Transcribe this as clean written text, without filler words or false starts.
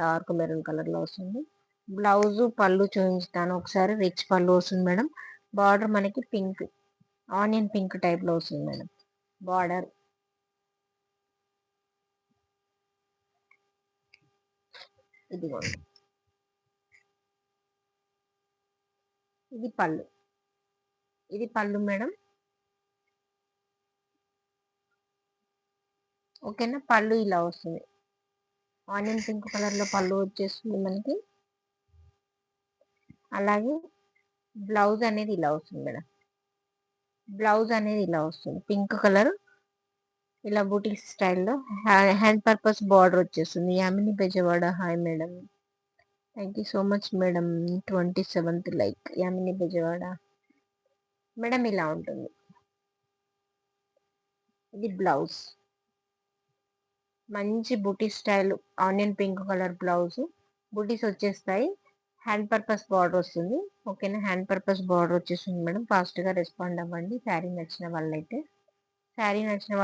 Dark maroon colour లో వస్తుంది. Blouse పళ్ళు చూపించుతాను ఒకసారి. రిచ్ పళ్ళు వస్తుంది మేడం. బార్డర్ మనకి పింక్, ఆనియన్ పింక్ టైప్ లో వస్తుంది మేడం బార్డర్. ఇదిగోండి, ఇది పళ్ళు. ఇది పళ్ళు మేడం. ఓకేనా, పళ్ళు ఇలా వస్తుంది. ఆనియన్ పింక్ కలర్ లో పళ్ళు వచ్చేస్తుంది మనకి. అలాగే బ్లౌజ్ అనేది ఇలా వస్తుంది మేడం. బ్లౌజ్ అనేది ఇలా వస్తుంది పింక్ కలర్, ఇలా బూటీ స్టైల్లో. హ్యాండ్ పర్పస్ బార్డర్ వచ్చేస్తుంది. Yamini Bezawada hi madam, thank you so much madam. 27th like Yamini Bezawada madam. ఇలా ఉంటుంది. ఇది బ్లౌజ్, మంచి buti style onion pink colour blouse. Butis వచ్చేస్తాయి. హ్యాండ్ పర్పస్ బార్డర్ వస్తుంది. ఓకేనా, హ్యాండ్ పర్పస్ బార్డర్ వచ్చేస్తుంది మేడం. ఫాస్ట్గా రెస్పాండ్ అవ్వండి శారీ నచ్చిన వాళ్ళైతే. శారీ నచ్చిన వాళ్ళు